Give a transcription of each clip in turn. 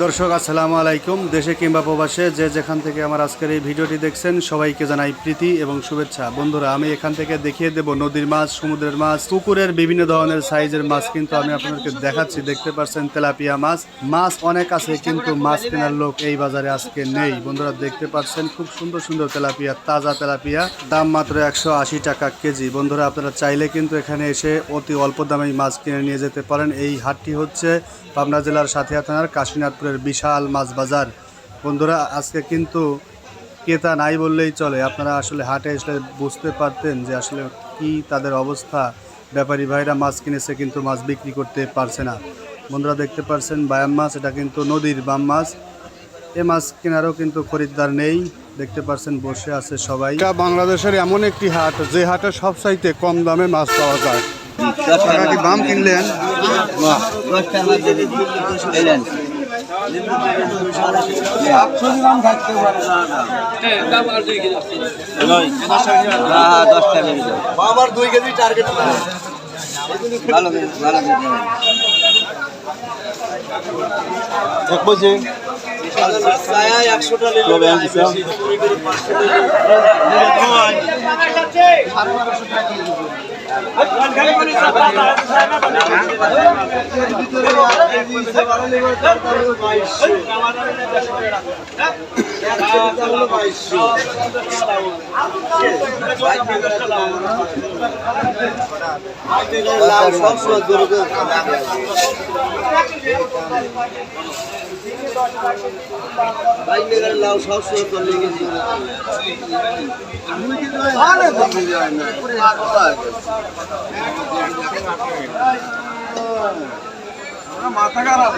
দর্শক আসসালামু আলাইকুম। দেশে কিংবা প্রবাসে যে যেখান থেকে আমার আজকের এই ভিডিওটি দেখছেন সবাইকে জানাই প্রীতি এবং শুভেচ্ছা। বন্ধুরা, আমি এখান থেকে দেখিয়ে দেব নদীর মাছ, সমুদ্রের মাছ, পুকুরের বিভিন্ন ধরনের সাইজের মাছ কিন্তু আমি আপনাদেরকে দেখাচ্ছি। দেখতে পাচ্ছেন তেলাপিয়া মাছ। মাছ অনেক আছে কিন্তু মাছ কেনার লোক এই বাজারে আজকে নেই। বন্ধুরা দেখতে পাচ্ছেন খুব সুন্দর সুন্দর তেলাপিয়া, তাজা তেলাপিয়া, দাম মাত্র 180 টাকা কেজি। বন্ধুরা আপনারা চাইলে কিন্তু এখানে এসে অতি অল্প দামে মাছ কিনে নিয়ে যেতে পারেন। এই হাটটি হচ্ছে পাবনা জেলার সাথিয়া থানার কাশীনাথপুরের বিশাল মাছ বাজার। বন্ধুরা আজকে কিন্তু ক্রেতা নাই বললেই চলে। আপনারা আসলে হাটে এসে বুঝতে পারতেন যে আসলে কি তাদের অবস্থা। ব্যাপারী ভাইরা মাছ কিনেছে কিন্তু মাছ বিক্রি করতে পারছে না। বন্ধুরা দেখতে পাচ্ছেন বায়াম মাছ, এটা কিন্তু নদীর বাম মাছ। এ মাছ কেনারও কিন্তু খরিদ্দার নেই। দেখতে পাচ্ছেন বসে আছে সবাই। এটা বাংলাদেশের এমন একটি হাট যে হাটে সবচাইতে কম দামে মাছ পাওয়া যায়। টাকা কি বাম কিনলেন? আমার 2 কেজি টার্গেট ভালো ভালো এক বজে 100টা ভাই মেয়ের লাউ সব সময় চলে গেছি মাথা খারাপ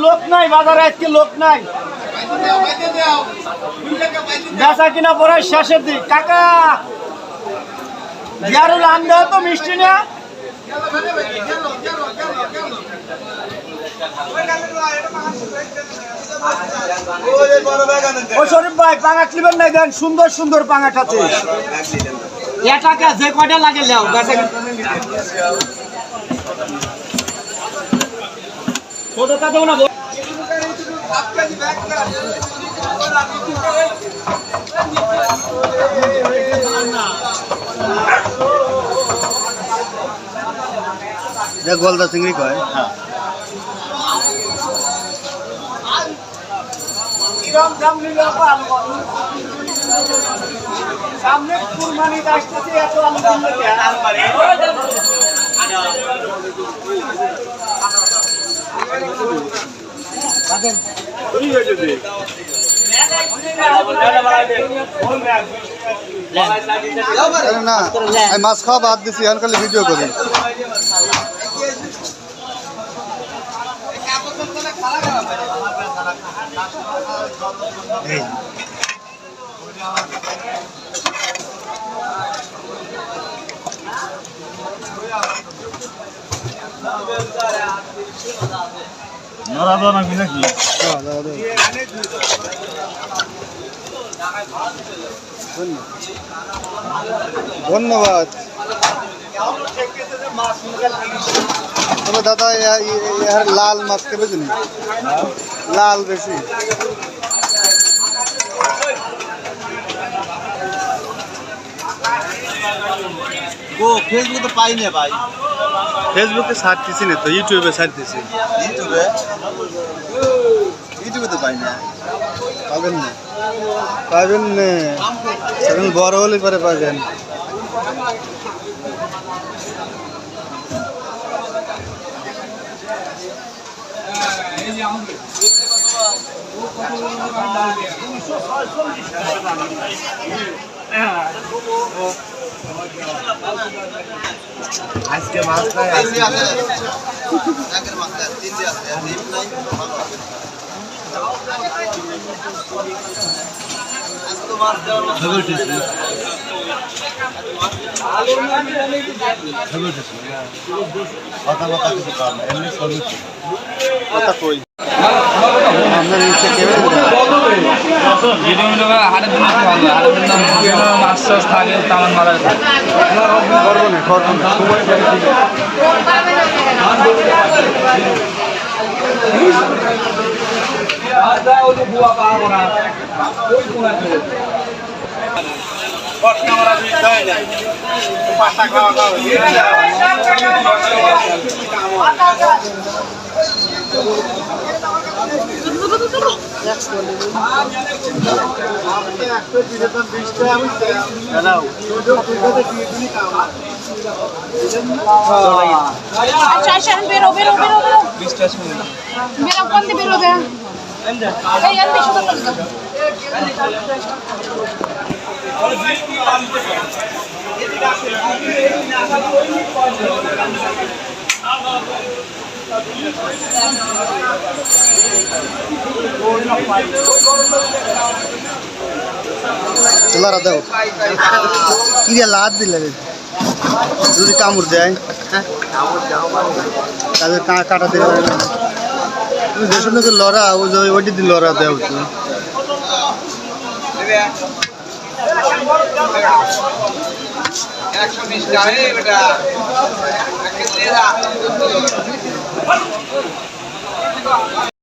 লোক নাই বাজারে, আজকে লোক নাই, বেচা কিনা পরে শেষের দিক। কাকা জিয়ারুল আম দেওয়া তো মিষ্টি না, ও শরীফ ভাই পাঙাশ লিবেন নাই? দেন সুন্দর সুন্দর পাঙাশ আছে, টাকা যে কয়টা লাগে লেও। ছোটটা দেবো না, গলদা চিংড়ি কয়। সামনে কুরবানি আসতেছে, এত আলু না মাছ খাওয়া বাদ দিছি, এখন খালি ভিডিও করি। ধন্যবাদ। তবে দাদা লাল মাছ খেবে জানি, লাল বেশি। ফেসবুকে তো পাই না ভাই, ফেসবুকে ছাড়তেছি না তো, ইউটিউবে ছাড়তেছি। ইউটিউবে তো পাই না। পাবেন না, পাবেন না, এখন বড় হলে পরে পাবেন। আজকে মাছ নাই, আজকে আগের মাছ নাই, তিনটে আছে, আর ডিম নাই। কথা কই আপনার নিচে কেমন মাছ টাছ থাকে তেমন মারা করবো না সময় পেলে ঠিক আছে। আচ্ছা বেরো বেরো বেরো বেরো বেরো কোন দিকে বেরো দেন এই আন্টি শুধু লড়া দাও কি দিয়ে লাদ দিলে যদি কামড় দেয় তাদের কাটা দেবে তুমি দেশের লোকে লড়া ওইটি দিয়ে লড়া দেওয়া হতো $120